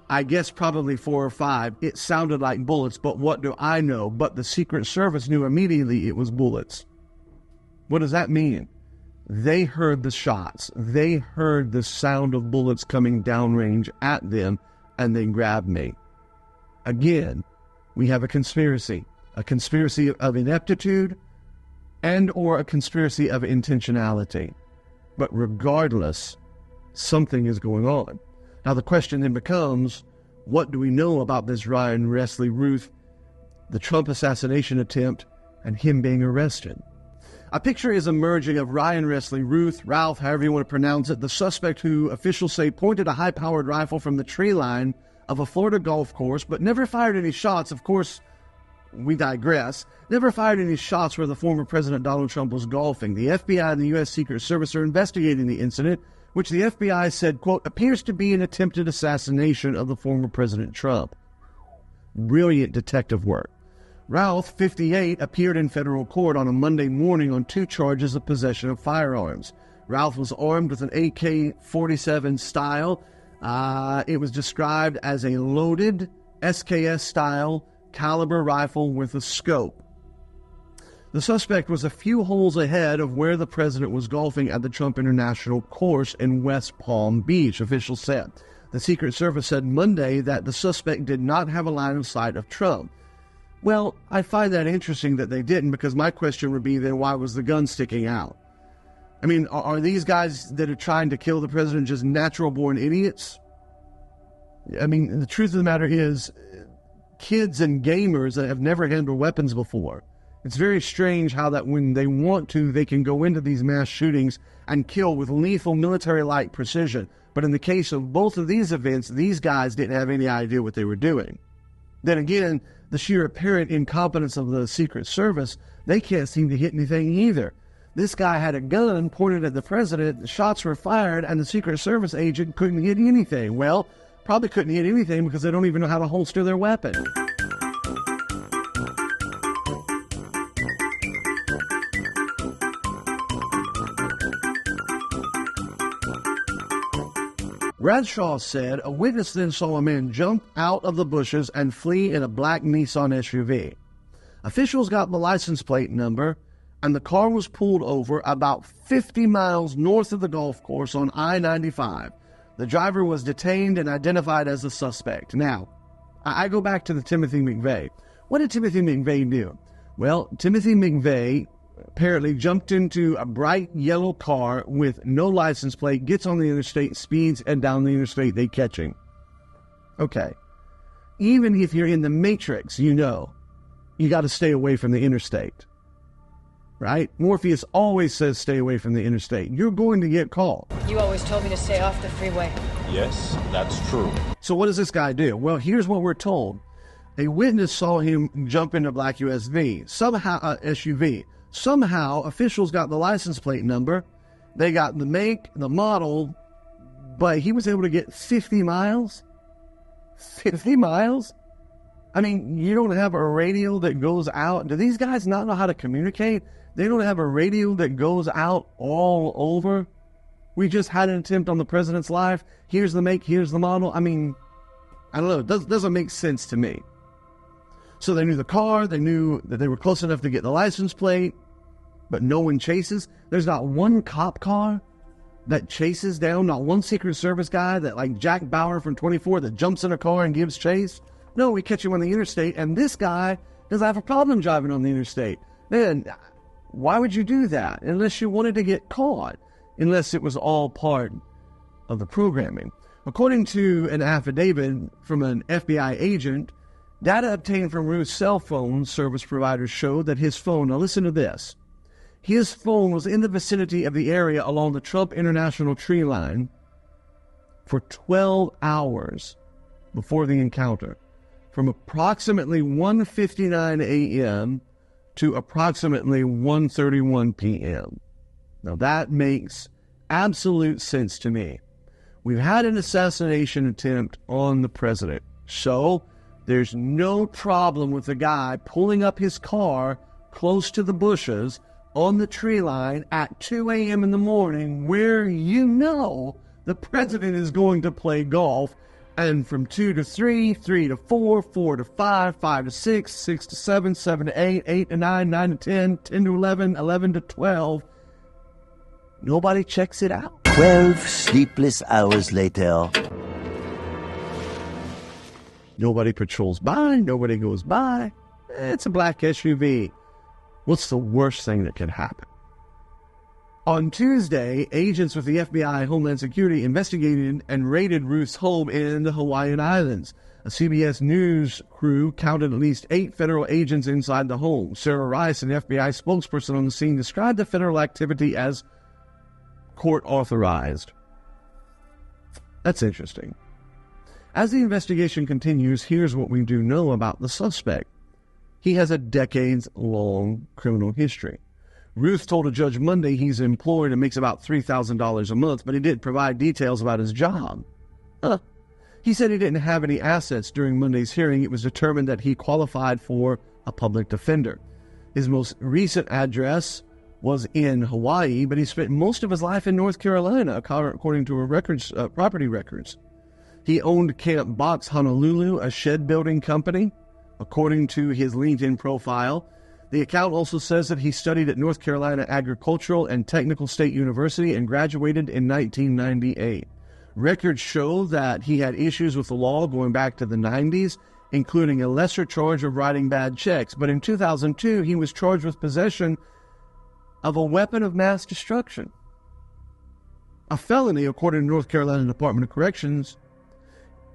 I guess probably 4 or 5. It sounded like bullets, but what do I know? But the Secret Service knew immediately it was bullets. What does that mean? They heard the shots. They heard the sound of bullets coming downrange at them, and they grabbed me. Again, we have a conspiracy of ineptitude and or a conspiracy of intentionality. But regardless, something is going on. Now the question then becomes, what do we know about this Ryan Wesley Ruth, the Trump assassination attempt, and him being arrested? A picture is emerging of Ryan Wesley Ruth, Ralph, however you want to pronounce it, the suspect who officials say pointed a high-powered rifle from the tree line of a Florida golf course, but never fired any shots. Of course, we digress. Never fired any shots where the former President Donald Trump was golfing. The FBI and the U.S. Secret Service are investigating the incident, which the FBI said, quote, appears to be an attempted assassination of the former President Trump. Brilliant detective work. Ralph, 58, appeared in federal court on a Monday morning on 2 charges of possession of firearms. Ralph was armed with an AK-47 style. It was described as a loaded SKS-style caliber rifle with a scope. The suspect was a few holes ahead of where the president was golfing at the Trump International Course in West Palm Beach, officials said. The Secret Service said Monday that the suspect did not have a line of sight of Trump. Well, I find that interesting that they didn't, because my question would be then why was the gun sticking out? I mean, are these guys that are trying to kill the president just natural-born idiots? I mean, the truth of the matter is, kids and gamers that have never handled weapons before, it's very strange how that when they want to, they can go into these mass shootings and kill with lethal military-like precision. But in the case of both of these events, these guys didn't have any idea what they were doing. Then again, the sheer apparent incompetence of the Secret Service, they can't seem to hit anything either. This guy had a gun pointed at the president, the shots were fired, and the Secret Service agent couldn't hit anything. Well, probably couldn't hit anything because they don't even know how to holster their weapon. Bradshaw said a witness then saw a man jump out of the bushes and flee in a black Nissan SUV. Officials got the license plate number, and the car was pulled over about 50 miles north of the golf course on I-95. The driver was detained and identified as the suspect. Now, I go back to the Timothy McVeigh. What did Timothy McVeigh do? Well, Timothy McVeigh apparently jumped into a bright yellow car with no license plate, gets on the interstate, speeds, and down the interstate they catch him. Okay. Even if you're in the Matrix, you know, you got to stay away from the interstate. Right? Morpheus always says stay away from the interstate. You're going to get caught. You always told me to stay off the freeway. Yes, that's true. So what does this guy do? Well, here's what we're told. A witness saw him jump into a black SUV. Somehow, officials got the license plate number, they got the make, the model, but he was able to get 50 miles? 50 miles? I mean, you don't have a radio that goes out. Do these guys not know how to communicate? They don't have a radio that goes out all over. We just had an attempt on the president's life. Here's the make, here's the model. I mean, I don't know. It doesn't make sense to me. So they knew the car. They knew that they were close enough to get the license plate. But no one chases. There's not one cop car that chases down not one Secret Service guy that like Jack Bauer from 24 that jumps in a car and gives chase. No, we catch him on the interstate, and this guy doesn't have a problem driving on the interstate. Man, why would you do that unless you wanted to get caught? Unless it was all part of the programming. According to an affidavit from an FBI agent, data obtained from Ruth's cell phone service provider showed that his phone, now listen to this, his phone was in the vicinity of the area along the Trump International tree line for 12 hours before the encounter, from approximately 1:59 a.m. to approximately 1:31 p.m. Now that makes absolute sense to me. We've had an assassination attempt on the president, so there's no problem with the guy pulling up his car close to the bushes on the tree line at 2 a.m. in the morning where you know the president is going to play golf, and from 2 to 3, 3 to 4, 4 to 5, 5 to 6, 6 to 7, 7 to 8, 8 to 9, 9 to 10, 10 to 11, 11 to 12. Nobody checks it out. 12 sleepless hours later. Nobody patrols by, nobody goes by. It's a black SUV. What's the worst thing that could happen? On Tuesday, agents with the FBI Homeland Security investigated and raided Ruth's home in the Hawaiian Islands. A CBS News crew counted at least 8 federal agents inside the home. Sarah Rice, an FBI spokesperson on the scene, described the federal activity as court-authorized. That's interesting. As the investigation continues, here's what we do know about the suspect. He has a decades-long criminal history. Ruth told a judge Monday he's employed and makes about $3,000 a month, but he didn't provide details about his job. He said he didn't have any assets during Monday's hearing. It was determined that he qualified for a public defender. His most recent address was in Hawaii, but he spent most of his life in North Carolina, according to property records. He owned Camp Box Honolulu, a shed building company, according to his LinkedIn profile. The account also says that he studied at North Carolina Agricultural and Technical State University and graduated in 1998. Records show that he had issues with the law going back to the 90s, including a lesser charge of writing bad checks. But in 2002, he was charged with possession of a weapon of mass destruction, a felony according to North Carolina Department of Corrections.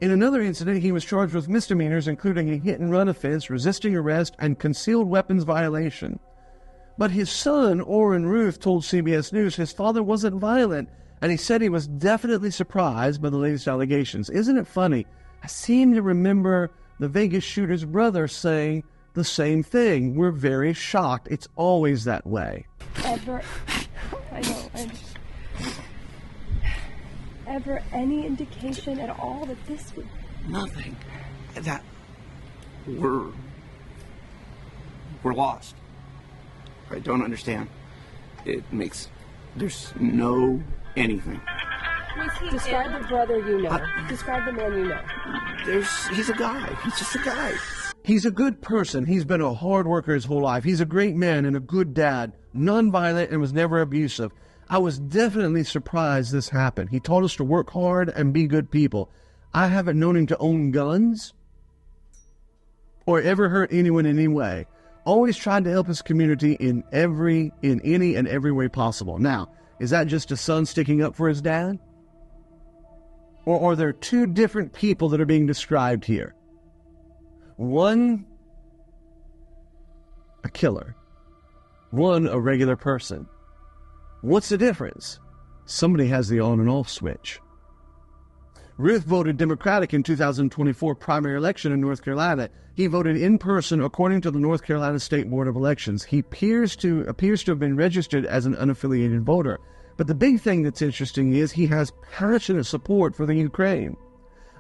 In another incident, he was charged with misdemeanors, including a hit-and-run offense, resisting arrest, and concealed weapons violation. But his son, Orrin Ruth, told CBS News his father wasn't violent, and he said he was definitely surprised by the latest allegations. Isn't it funny? I seem to remember the Vegas shooter's brother saying the same thing. We're very shocked. It's always that way. Ever any indication at all that this would... Nothing. That we're lost. I don't understand. There's no anything. Describe the brother you know. Describe the man you know. He's a guy. He's just a guy. He's a good person. He's been a hard worker his whole life. He's a great man and a good dad, nonviolent and was never abusive. I was definitely surprised this happened. He taught us to work hard and be good people. I haven't known him to own guns or ever hurt anyone in any way. Always tried to help his community in any and every way possible. Now, is that just a son sticking up for his dad? Or are there two different people that are being described here? One, a killer. One, a regular person. What's the difference? Somebody has the on and off switch. Ruth voted Democratic in 2024 primary election in North Carolina. He voted in person according to the North Carolina State Board of Elections. He appears to have been registered as an unaffiliated voter. But the big thing that's interesting is he has passionate support for the Ukraine.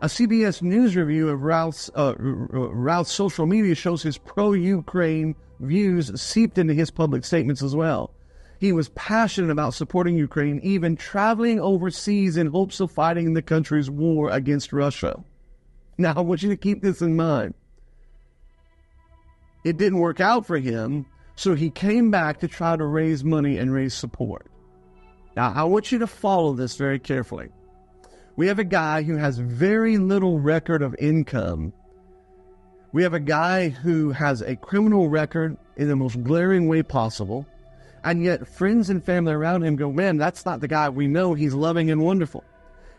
A CBS News review of Routh's social media shows his pro-Ukraine views seeped into his public statements as well. He was passionate about supporting Ukraine, even traveling overseas in hopes of fighting the country's war against Russia. Now, I want you to keep this in mind. It didn't work out for him, so he came back to try to raise money and raise support. Now, I want you to follow this very carefully. We have a guy who has very little record of income. We have a guy who has a criminal record in the most glaring way possible, and yet friends and family around him go, man, that's not the guy we know. He's loving and wonderful.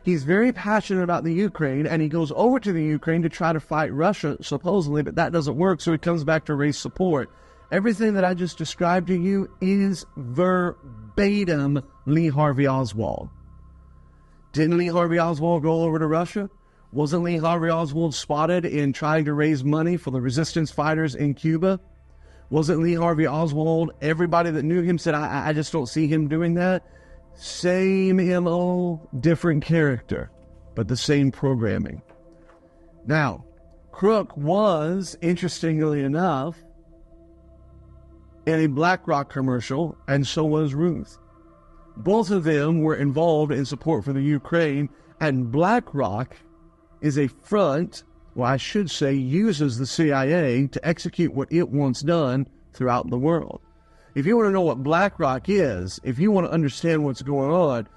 He's very passionate about the Ukraine, and he goes over to the Ukraine to try to fight Russia, supposedly, but that doesn't work, so he comes back to raise support. Everything that I just described to you is verbatim Lee Harvey Oswald. Didn't Lee Harvey Oswald go over to Russia? Wasn't Lee Harvey Oswald spotted in trying to raise money for the resistance fighters in Cuba? Wasn't Lee Harvey Oswald, everybody that knew him said, I just don't see him doing that? Same M.O., different character, but the same programming. Now, Crook was, interestingly enough, in a BlackRock commercial, and so was Ruth. Both of them were involved in support for the Ukraine, and BlackRock is a front, well, I should say, uses the CIA to execute what it wants done throughout the world. If you want to know what BlackRock is, if you want to understand what's going on,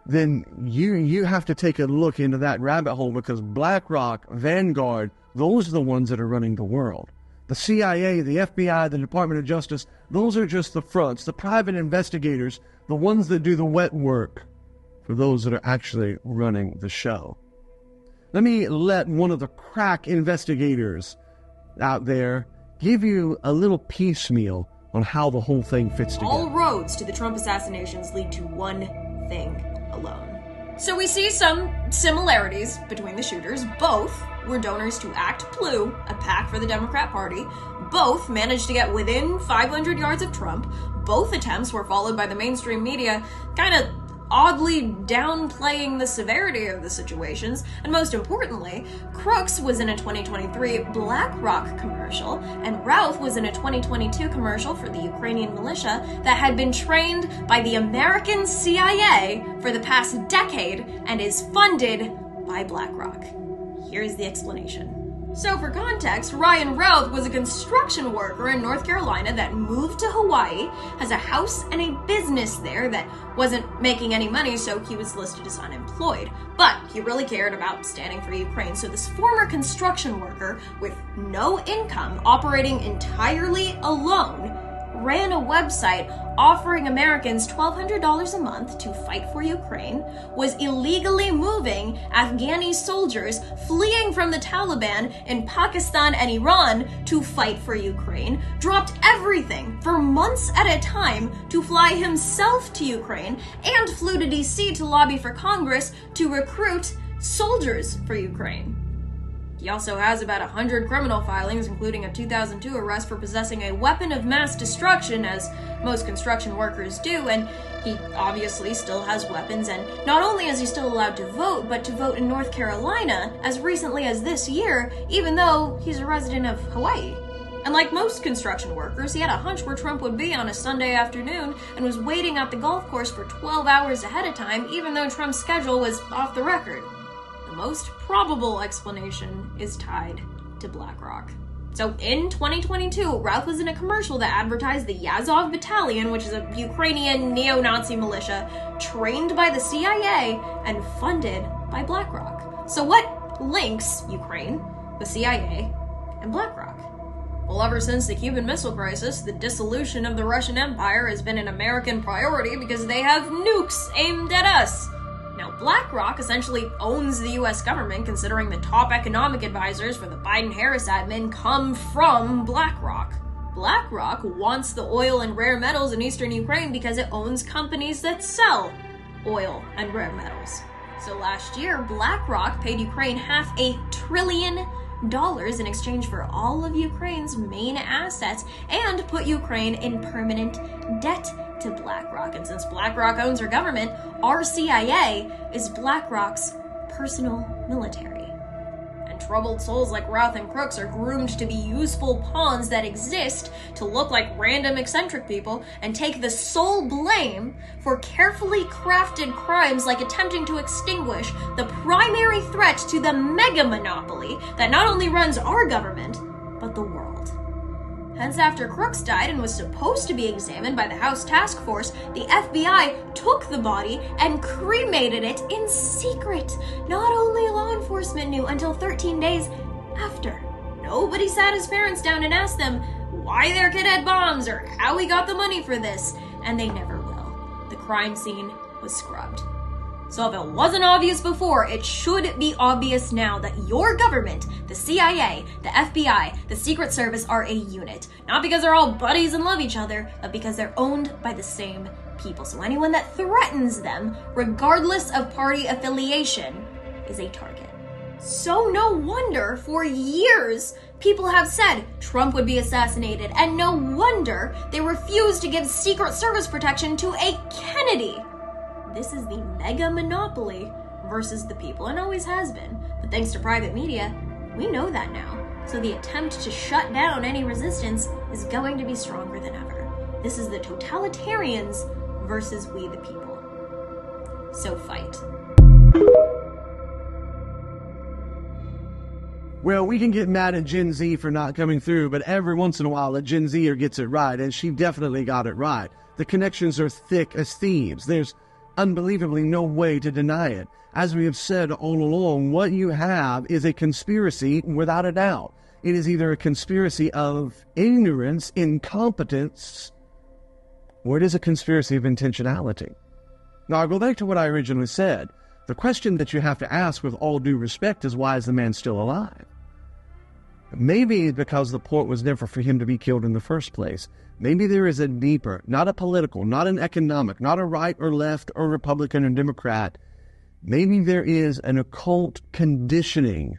then you have to take a look into that rabbit hole, because BlackRock, Vanguard, those are the ones that are running the world. The CIA, the FBI, the Department of Justice, those are just the fronts, the private investigators, the ones that do the wet work for those that are actually running the show. Let me let one of the crack investigators out there give you a little piecemeal on how the whole thing fits together. All roads to the Trump assassinations lead to one thing alone. So we see some similarities between the shooters. Both were donors to Act Blue, a PAC for the Democrat Party. Both managed to get within 500 yards of Trump. Both attempts were followed by the mainstream media kind of oddly downplaying the severity of the situations, and most importantly, Crooks was in a 2023 BlackRock commercial, and Ralph was in a 2022 commercial for the Ukrainian militia that had been trained by the American CIA for the past decade and is funded by BlackRock. Here's the explanation. So for context, Ryan Routh was a construction worker in North Carolina that moved to Hawaii, has a house and a business there that wasn't making any money, so he was listed as unemployed. But he really cared about standing for Ukraine, so this former construction worker with no income, operating entirely alone, ran a website offering Americans $1,200 a month to fight for Ukraine, was illegally moving Afghani soldiers fleeing from the Taliban in Pakistan and Iran to fight for Ukraine, dropped everything for months at a time to fly himself to Ukraine, and flew to DC to lobby for Congress to recruit soldiers for Ukraine. He also has about 100 criminal filings, including a 2002 arrest for possessing a weapon of mass destruction, as most construction workers do, and he obviously still has weapons, and not only is he still allowed to vote, but to vote in North Carolina as recently as this year, even though he's a resident of Hawaii. And like most construction workers, he had a hunch where Trump would be on a Sunday afternoon and was waiting at the golf course for 12 hours ahead of time, even though Trump's schedule was off the record. The most probable explanation is tied to BlackRock. So in 2022, Ralph was in a commercial that advertised the Yazov Battalion, which is a Ukrainian neo-Nazi militia trained by the CIA and funded by BlackRock. So what links Ukraine, the CIA, and BlackRock? Well, ever since the Cuban Missile Crisis, the dissolution of the Russian Empire has been an American priority because they have nukes aimed at us. Now, BlackRock essentially owns the US government, considering the top economic advisors for the Biden-Harris admin come from BlackRock. BlackRock wants the oil and rare metals in eastern Ukraine because it owns companies that sell oil and rare metals. So last year, BlackRock paid Ukraine $500 billion in exchange for all of Ukraine's main assets and put Ukraine in permanent debt to BlackRock. And since BlackRock owns our government, our CIA is BlackRock's personal military. And troubled souls like Routh and Crooks are groomed to be useful pawns that exist to look like random eccentric people and take the sole blame for carefully crafted crimes like attempting to extinguish the primary threat to the mega monopoly that not only runs our government, but the world. Hence, after Crooks died and was supposed to be examined by the House Task Force, the FBI took the body and cremated it in secret. Not only law enforcement knew until 13 days after. Nobody sat his parents down and asked them why their kid had bombs or how he got the money for this, and they never will. The crime scene was scrubbed. So if it wasn't obvious before, it should be obvious now that your government, the CIA, the FBI, the Secret Service are a unit. Not because they're all buddies and love each other, but because they're owned by the same people. So anyone that threatens them, regardless of party affiliation, is a target. So no wonder for years people have said Trump would be assassinated, and no wonder they refused to give Secret Service protection to a Kennedy. This is the mega monopoly versus the people, and always has been. But thanks to private media, we know that now. So the attempt to shut down any resistance is going to be stronger than ever. This is the totalitarians versus we the people. So fight. Well, we can get mad at Gen Z for not coming through, but every once in a while a Gen Zer gets it right, and she definitely got it right. The connections are thick as thieves. There's unbelievably no way to deny it. As we have said all along, what you have is a conspiracy without a doubt. It is either a conspiracy of ignorance, incompetence, or it is a conspiracy of intentionality. Now, I'll go back to what I originally said. The question that you have to ask with all due respect is, why is the man still alive? Maybe because the point was never for him to be killed in the first place. Maybe there is a deeper, not a political, not an economic, not a right or left or Republican or Democrat. Maybe there is an occult conditioning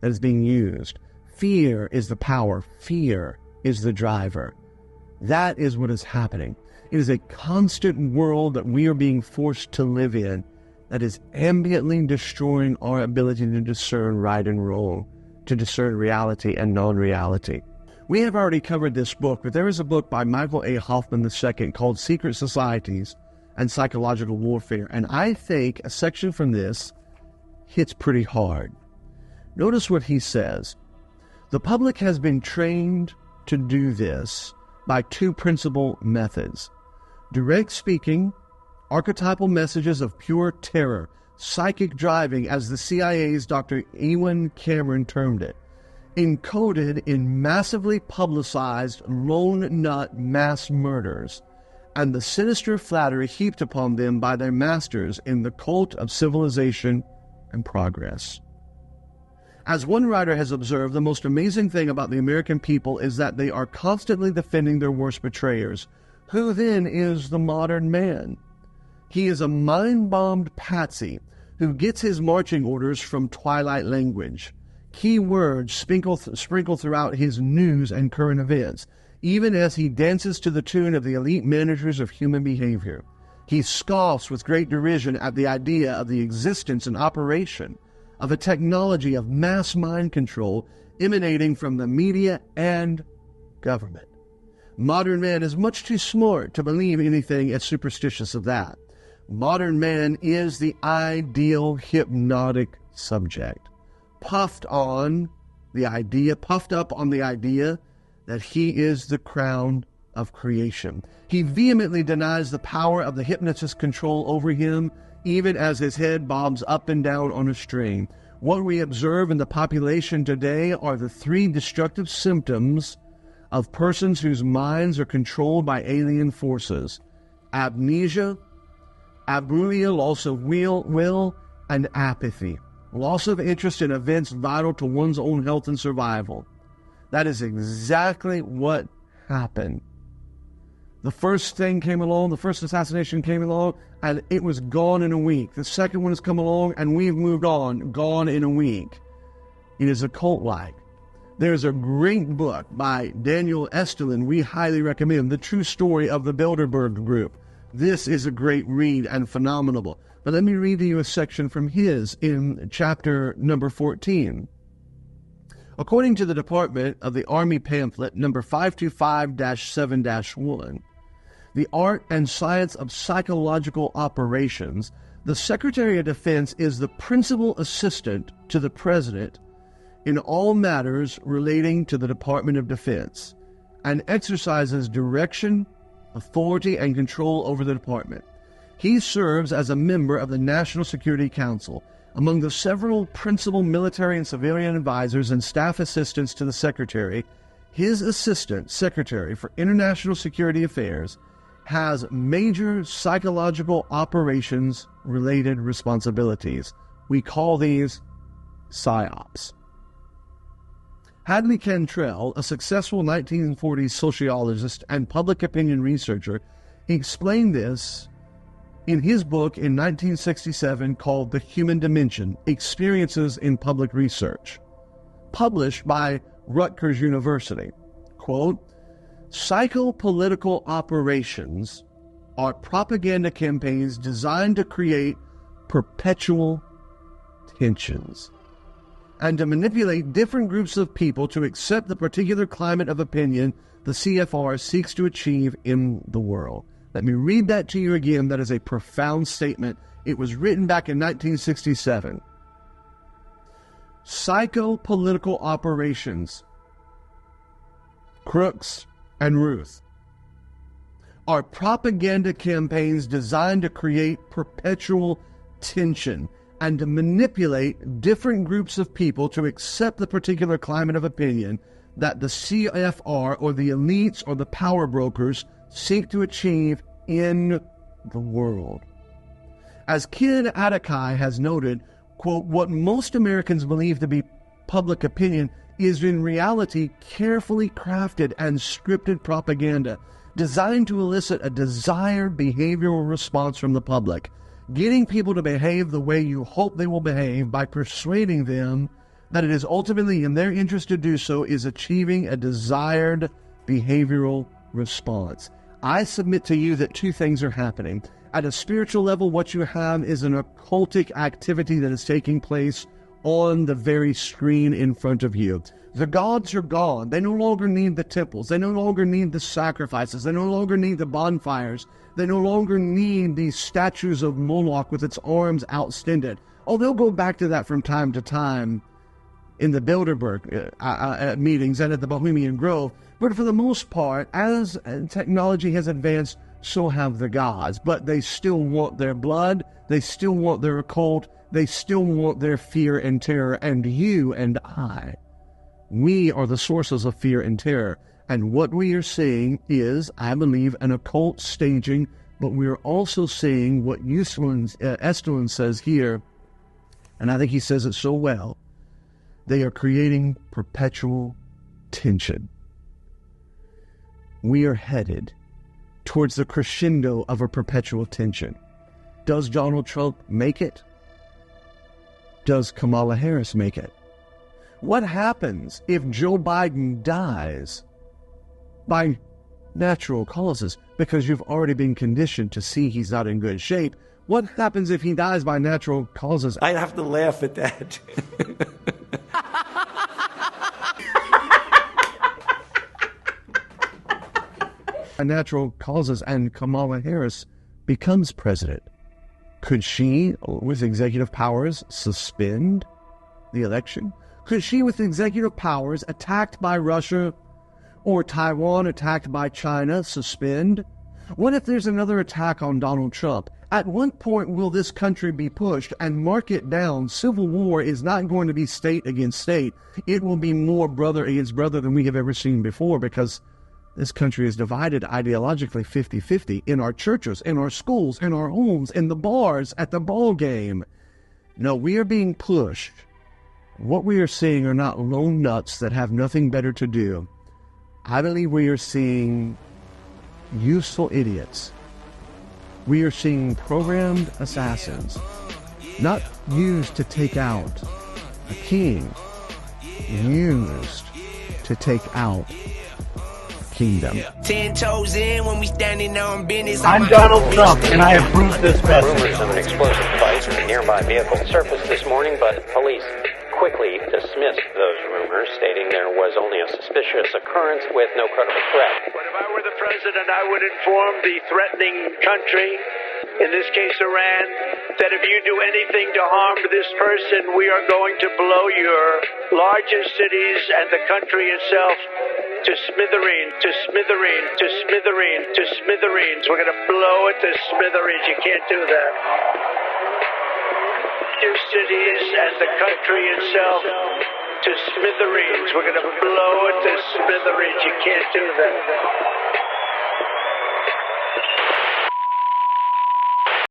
that is being used. Fear is the power. Fear is the driver. That is what is happening. It is a constant world that we are being forced to live in that is ambiently destroying our ability to discern right and wrong, to discern reality and non-reality. We have already covered this book, but there is a book by Michael A. Hoffman II called Secret Societies and Psychological Warfare, and I think a section from this hits pretty hard. Notice what he says. The public has been trained to do this by two principal methods: direct speaking, archetypal messages of pure terror, psychic driving, as the CIA's Dr. Ewan Cameron termed it, encoded in massively publicized lone nut mass murders, and the sinister flattery heaped upon them by their masters in the cult of civilization and progress. As one writer has observed, the most amazing thing about the American people is that they are constantly defending their worst betrayers. Who then is the modern man? He is a mind-bombed patsy who gets his marching orders from Twilight language. Key words sprinkle throughout his news and current events, even as he dances to the tune of the elite managers of human behavior. He scoffs with great derision at the idea of the existence and operation of a technology of mass mind control emanating from the media and government. Modern man is much too smart to believe anything as superstitious as that. Modern man is the ideal hypnotic subject, puffed up on the idea that he is the crown of creation. He vehemently denies the power of the hypnotist's control over him, even as his head bobs up and down on a string. What we observe in the population today are the three destructive symptoms of persons whose minds are controlled by alien forces: amnesia, abulia, loss of will, and apathy, loss of interest in events vital to one's own health and survival. That is exactly what happened. The first thing came along, the first assassination came along, and it was gone in a week. The second one has come along, and we've moved on, gone in a week. It is a cult-like. There's a great book by Daniel Estelin we highly recommend, The True Story of the Bilderberg Group. This is a great read and phenomenal. But let me read to you a section from his in chapter number 14. According to the Department of the Army pamphlet number 525-7-1, The Art and Science of Psychological Operations, the Secretary of Defense is the principal assistant to the President in all matters relating to the Department of Defense. and exercises direction, authority, and control over the department. He serves as a member of the National Security Council. Among the several principal military and civilian advisors and staff assistants to the Secretary, his assistant, Secretary for International Security Affairs, has major psychological operations-related responsibilities. We call these PSYOPs. Hadley Cantrell, a successful 1940s sociologist and public opinion researcher, explained this in his book in 1967 called The Human Dimension: Experiences in Public Research, published by Rutgers University. Quote, psychopolitical operations are propaganda campaigns designed to create perpetual tensions and to manipulate different groups of people to accept the particular climate of opinion the CFR seeks to achieve in the world. Let me read that to you again. That is a profound statement. It was written back in 1967. Psychopolitical operations, Crooks and Ruth, are propaganda campaigns designed to create perpetual tension and to manipulate different groups of people to accept the particular climate of opinion that the CFR or the elites or the power brokers seek to achieve in the world. As Ken Atakai has noted, quote, what most Americans believe to be public opinion is in reality carefully crafted and scripted propaganda designed to elicit a desired behavioral response from the public, getting people to behave the way you hope they will behave by persuading them that it is ultimately in their interest to do so is achieving a desired behavioral response. I submit to you that two things are happening. At a spiritual level, what you have is an occultic activity that is taking place on the very screen in front of you. The gods are gone. They no longer need the temples. They no longer need the sacrifices. They no longer need the bonfires. They no longer need these statues of Moloch with its arms outstended. Oh, they'll go back to that from time to time in the Bilderberg meetings and at the Bohemian Grove. But for the most part, as technology has advanced, so have the gods. But they still want their blood. They still want their occult. They still want their fear and terror. And you and I, we are the sources of fear and terror. And what we are seeing is, I believe, an occult staging, but we are also seeing what Estlin says here, and I think he says it so well. They are creating perpetual tension. We are headed towards the crescendo of a perpetual tension. Does Donald Trump make it? Does Kamala Harris make it? What happens if Joe Biden dies by natural causes because you've already been conditioned to see he's not in good shape? What happens if he dies by natural causes? I'd have to laugh at that. Natural causes and Kamala Harris becomes president. Could she, with executive powers, suspend the election? Could she, with executive powers, attacked by Russia or Taiwan attacked by China, suspend? What if there's another attack on Donald Trump? At what point will this country be pushed and mark it down? Civil war is not going to be state against state. It will be more brother against brother than we have ever seen before, because this country is divided ideologically 50-50 in our churches, in our schools, in our homes, in the bars, at the ball game. No, we are being pushed. What we are seeing are not lone nuts that have nothing better to do. I believe we are seeing useful idiots. We are seeing programmed assassins, not used to take out a king, used to take out kingdom. 10 toes in when we standing on business. I'm Donald Trump, and I approve this message. Rumors of an explosive device in a nearby vehicle surfaced this morning, but police quickly dismissed those rumors, stating there was only a suspicious occurrence with no credible threat. But if I were the president, I would inform the threatening country, in this case Iran, that if you do anything to harm this person, we are going to blow your largest cities and the country itself to smithereens, to smithereens, to smithereens, to smithereens. We're going to blow it to smithereens. You can't do that. Your cities and the country itself to smithereens. We're going to blow it to smithereens. You can't do that.